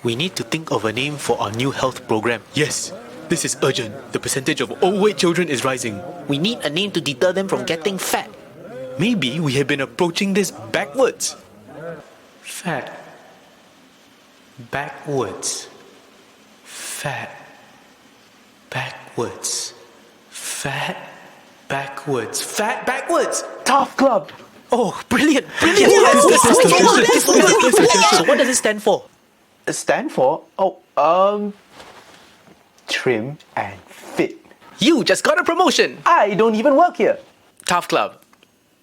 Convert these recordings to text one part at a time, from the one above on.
We need to think of a name for our new health program. Yes, this is urgent. The percentage of overweight children is rising. We need a name to deter them from getting fat. Maybe we have been approaching this backwards. Fat. Backwards. Fat. Backwards. Fat. Backwards. Fat backwards. TAF Club. Oh, brilliant. So what does it stand for? Stand for? Trim and fit. You just got a promotion. I don't even work here. TAF Club.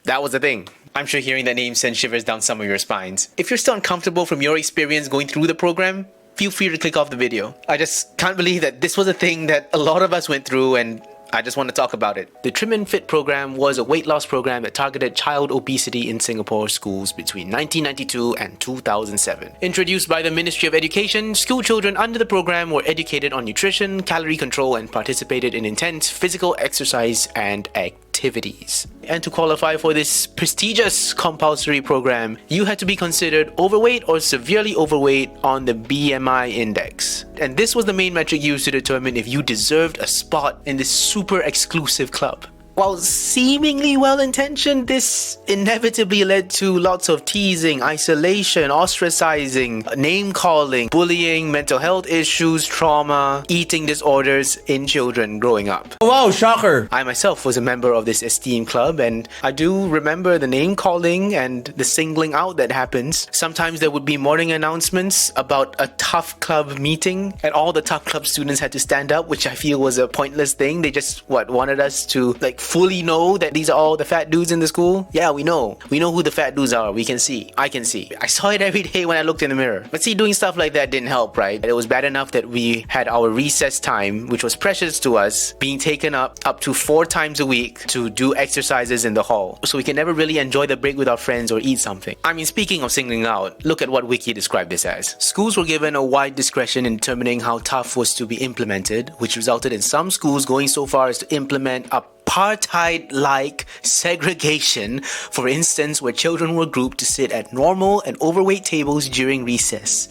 That was the thing. I'm sure hearing that name sends shivers down some of your spines. If you're still uncomfortable from your experience going through the program, feel free to click off the video. I just can't believe that this was a thing that a lot of us went through, and I just want to talk about it. The Trim and Fit program was a weight loss program that targeted child obesity in Singapore schools between 1992 and 2007. Introduced by the Ministry of Education, school children under the program were educated on nutrition, calorie control, and participated in intense physical exercise and activities. And to qualify for this prestigious compulsory program, you had to be considered overweight or severely overweight on the BMI index. And this was the main metric used to determine if you deserved a spot in this super exclusive club. While seemingly well-intentioned, this inevitably led to lots of teasing, isolation, ostracizing, name-calling, bullying, mental health issues, trauma, eating disorders in children growing up. Wow, shocker! I myself was a member of this esteemed club, and I do remember the name-calling and the singling out that happens. Sometimes there would be morning announcements about a TAF Club meeting, and all the TAF Club students had to stand up, which I feel was a pointless thing. They just, wanted us to, fully know that these are all the fat dudes in the school? Yeah, we know. We know who the fat dudes are. We can see. I can see. I saw it every day when I looked in the mirror. But see, doing stuff like that didn't help, right? It was bad enough that we had our recess time, which was precious to us, being taken up to 4 times a week to do exercises in the hall. So we can never really enjoy the break with our friends or eat something. I mean, speaking of singling out, look at what Wiki described this as. Schools were given a wide discretion in determining how TAF was to be implemented, which resulted in some schools going so far as to implement apartheid-like segregation, for instance, where children were grouped to sit at normal and overweight tables during recess.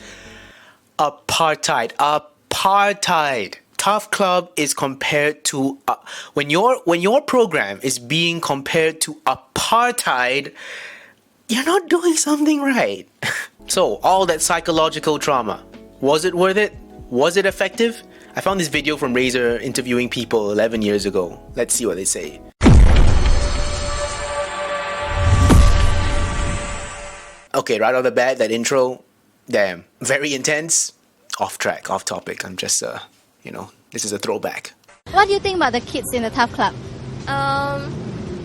Apartheid. TAF Club is compared to when your program is being compared to apartheid, you're not doing something right. So all that psychological trauma, was it worth it? Was it effective? I found this video from Razor interviewing people 11 years ago. Let's see what they say. Okay, right off the bat, that intro, damn, very intense. Off track, off topic. I'm just, this is a throwback. What do you think about the kids in the TAF Club?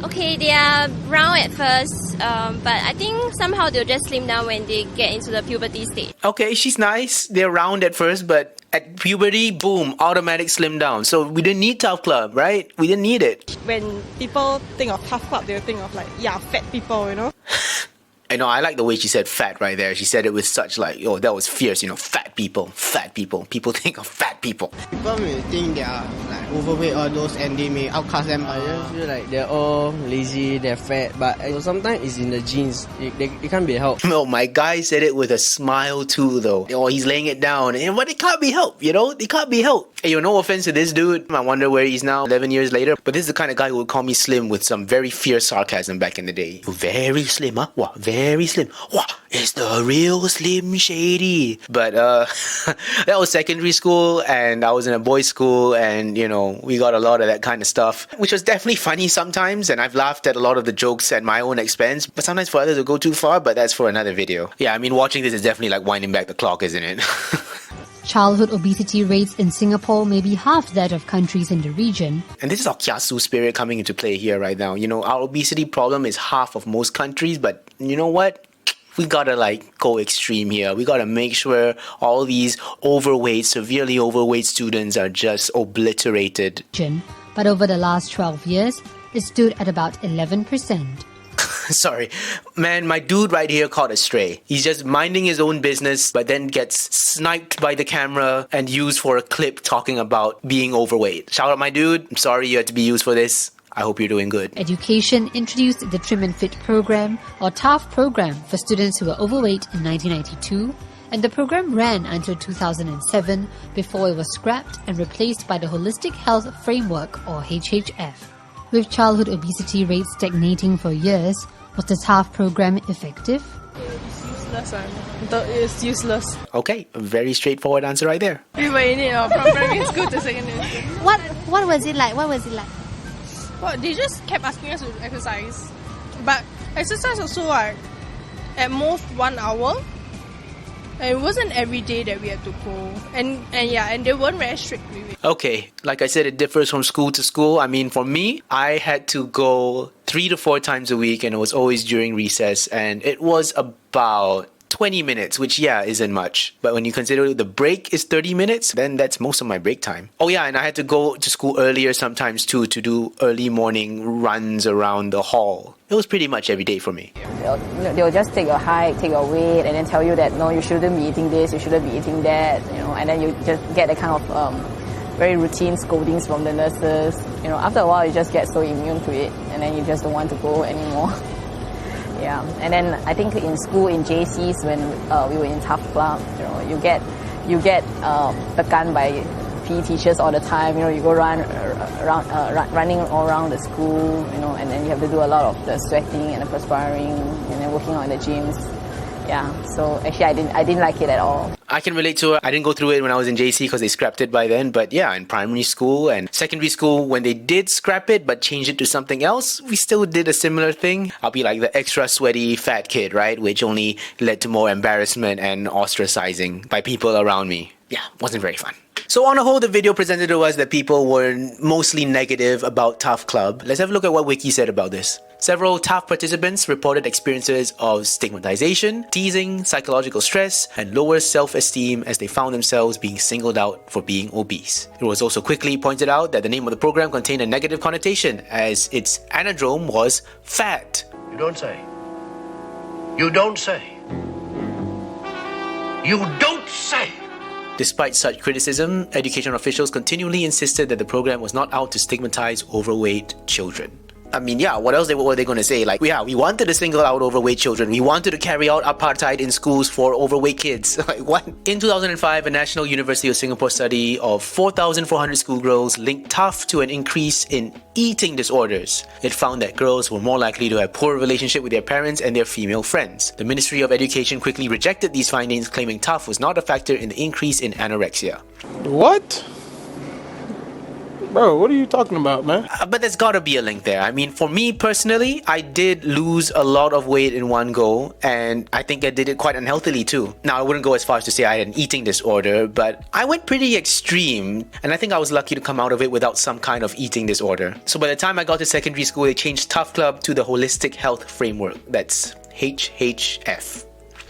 Okay, they are round at first, but I think somehow they'll just slim down when they get into the puberty stage. Okay, she's nice. They're round at first, but at puberty, boom, automatic slim down. So we didn't need TAF Club, right? We didn't need it. When people think of TAF Club, they'll think of fat people, I know, I like the way she said fat right there. She said it with such that was fierce, fat people. People think of fat people. People may think they are overweight or those, and they may outcast them. I just feel like they're all lazy, they're fat, but sometimes it's in the genes. It can't be helped. No, my guy said it with a smile too, though. Oh, he's laying it down, but it can't be helped, It can't be helped. Hey, no offense to this dude. I wonder where he's now 11 years later. But this is the kind of guy who would call me slim with some very fierce sarcasm back in the day. Very slim, huh? Wow, very slim. Wow, it's the real Slim Shady. But that was secondary school, and I was in a boys' school, and we got a lot of that kind of stuff, which was definitely funny sometimes, and I've laughed at a lot of the jokes at my own expense, but sometimes for others it'll go too far, but that's for another video. Yeah, I mean, watching this is definitely like winding back the clock, isn't it? Childhood obesity rates in Singapore may be half that of countries in the region. And this is our kiasu spirit coming into play here right now. Our obesity problem is half of most countries, but you know what? We gotta go extreme here. We gotta make sure all these severely overweight students are just obliterated. But over the last 12 years, it stood at about 11%. Sorry, man, my dude right here caught a stray. He's just minding his own business, but then gets sniped by the camera and used for a clip talking about being overweight. Shout out my dude. I'm sorry you had to be used for this. I hope you're doing good. Education introduced the Trim and Fit program, or TAF program, for students who were overweight in 1992 and the program ran until 2007 before it was scrapped and replaced by the Holistic Health Framework, or HHF. With childhood obesity rates stagnating for years, was the TAF program effective? Useless. It's useless. Okay, a very straightforward answer right there. We were in it from primary school to secondary school. What was it like? What was it like? Well, they just kept asking us to exercise. But exercise also like at most 1 hour. And it wasn't every day that we had to go. And they weren't very strict with it. Okay, like I said, it differs from school to school. I mean, for me, I had to go 3 to 4 times a week, and it was always during recess, and it was about 20 minutes, which isn't much. But when you consider the break is 30 minutes, then that's most of my break time. Oh yeah, and I had to go to school earlier sometimes too, to do early morning runs around the hall. It was pretty much every day for me. They'll just take your height, take your weight, and then tell you that no, you shouldn't be eating this, you shouldn't be eating that, and then you just get a kind of very routine scoldings from the nurses. After a while you just get so immune to it, and then you just don't want to go anymore. Yeah, and then I think in school, in JCs, when we were in TAF Club, you get tekan by PE teachers all the time. You go running all around the school, and then you have to do a lot of the sweating and the perspiring, and then working out in the gyms. Yeah, so actually I didn't like it at all. I can relate to it. I didn't go through it when I was in JC because they scrapped it by then. But yeah, in primary school and secondary school, when they did scrap it but change it to something else, we still did a similar thing. I'll be like the extra sweaty fat kid, right? Which only led to more embarrassment and ostracizing by people around me. Yeah, wasn't very fun. So on a whole, the video presented to us that people were mostly negative about TAF Club. Let's have a look at what Wiki said about this. Several TAF participants reported experiences of stigmatization, teasing, psychological stress, and lower self-esteem as they found themselves being singled out for being obese. It was also quickly pointed out that the name of the program contained a negative connotation, as its anadrome was fat. You don't say. You don't say. You don't say. Despite such criticism, education officials continually insisted that the program was not out to stigmatize overweight children. I mean, what else were they going to say? Like, we wanted to single out overweight children. We wanted to carry out apartheid in schools for overweight kids. Like, what? In 2005, a National University of Singapore study of 4,400 schoolgirls linked TAF to an increase in eating disorders. It found that girls were more likely to have poor relationship with their parents and their female friends. The Ministry of Education quickly rejected these findings, claiming TAF was not a factor in the increase in anorexia. What? Bro, what are you talking about, man? But there's gotta be a link there. I mean, for me personally, I did lose a lot of weight in one go, and I think I did it quite unhealthily too. Now, I wouldn't go as far as to say I had an eating disorder, but I went pretty extreme, and I think I was lucky to come out of it without some kind of eating disorder. So by the time I got to secondary school, they changed TAF Club to the Holistic Health Framework. That's HHF.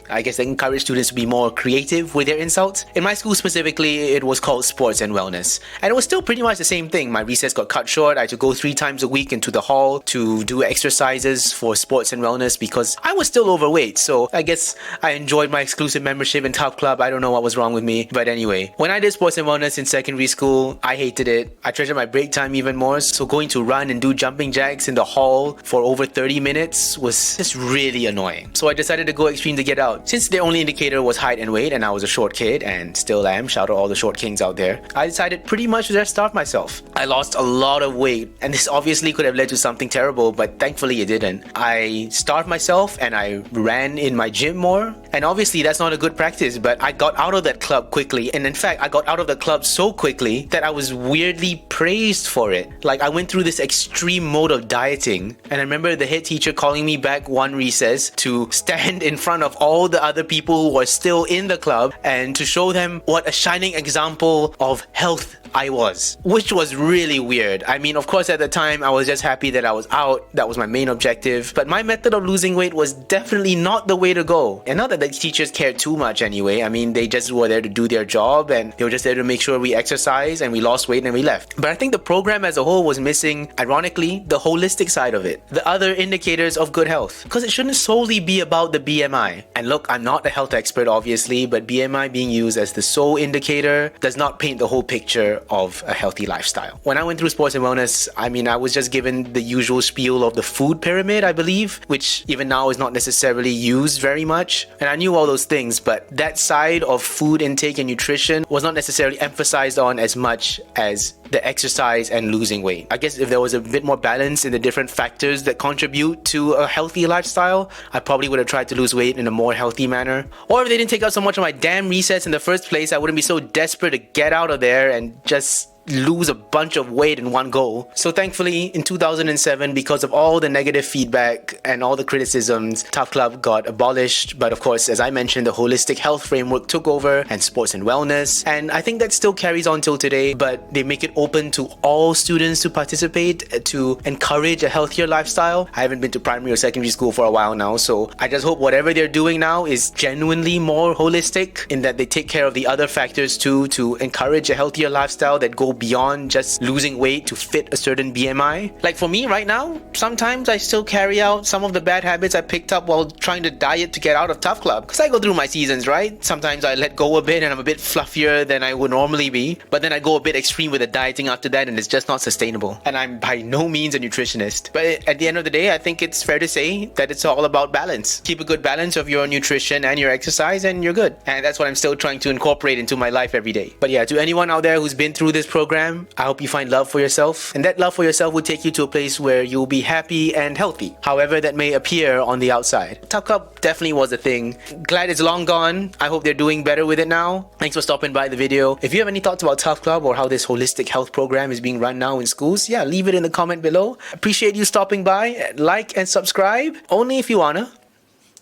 I guess they encourage students to be more creative with their insults. In my school specifically, it was called Sports and Wellness. And it was still pretty much the same thing. My recess got cut short. I had to go 3 times a week into the hall to do exercises for Sports and Wellness because I was still overweight. So I guess I enjoyed my exclusive membership in TAF Club. I don't know what was wrong with me. But anyway, when I did Sports and Wellness in secondary school, I hated it. I treasured my break time even more. So going to run and do jumping jacks in the hall for over 30 minutes was just really annoying. So I decided to go extreme to get out. Since their only indicator was height and weight, and I was a short kid, and still am, shout out all the short kings out there, I decided pretty much to just starve myself. I lost a lot of weight, and this obviously could have led to something terrible, but thankfully it didn't. I starved myself, and I ran in my gym more, and obviously that's not a good practice, but I got out of that club quickly, and in fact, I got out of the club so quickly that I was weirdly praised for it. Like, I went through this extreme mode of dieting, and I remember the head teacher calling me back one recess to stand in front of all the other people who were still in the club and to show them what a shining example of health I was, which was really weird. I mean, of course, at the time, I was just happy that I was out. That was my main objective. But my method of losing weight was definitely not the way to go. And not that the teachers cared too much anyway. I mean, they just were there to do their job and they were just there to make sure we exercised and we lost weight and we left. But I think the program as a whole was missing, ironically, the holistic side of it. The other indicators of good health. Because it shouldn't solely be about the BMI. And look, I'm not a health expert, obviously, but BMI being used as the sole indicator does not paint the whole picture of a healthy lifestyle. When I went through Sports and Wellness, I mean, I was just given the usual spiel of the food pyramid, I believe, which even now is not necessarily used very much. And I I knew all those things, but that side of food intake and nutrition was not necessarily emphasized on as much as the exercise and losing weight. I guess if there was a bit more balance in the different factors that contribute to a healthy lifestyle, I probably would have tried to lose weight in a more healthy manner. Or if they didn't take out so much of my damn recess in the first place, I wouldn't be so desperate to get out of there and just lose a bunch of weight in one go. So thankfully, in 2007, because of all the negative feedback and all the criticisms, TAF Club got abolished. But of course, as I mentioned, the holistic health framework took over, and sports and wellness. And I think that still carries on till today, but they make it open to all students to participate, to encourage a healthier lifestyle. I haven't been to primary or secondary school for a while now, so I just hope whatever they're doing now is genuinely more holistic, in that they take care of the other factors too, to encourage a healthier lifestyle that go beyond just losing weight to fit a certain BMI. Like for me right now, sometimes I still carry out some of the bad habits I picked up while trying to diet to get out of TAF Club. Because I go through my seasons, right? Sometimes I let go a bit and I'm a bit fluffier than I would normally be. But then I go a bit extreme with the dieting after that and it's just not sustainable. And I'm by no means a nutritionist. But at the end of the day, I think it's fair to say that it's all about balance. Keep a good balance of your nutrition and your exercise and you're good. And that's what I'm still trying to incorporate into my life every day. But yeah, to anyone out there who's been through this program, I hope you find love for yourself, and that love for yourself will take you to a place where you'll be happy and healthy, however that may appear on the outside. TAF Club definitely was a thing. Glad it's long gone. I hope they're doing better with it now. Thanks for stopping by the video. If you have any thoughts about TAF Club or how this holistic health program is being run now in schools, yeah, leave it in the comment below. Appreciate you stopping by. Like and subscribe, only if you wanna.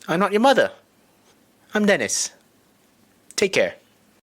I'm not your mother. I'm Dennis. Take care.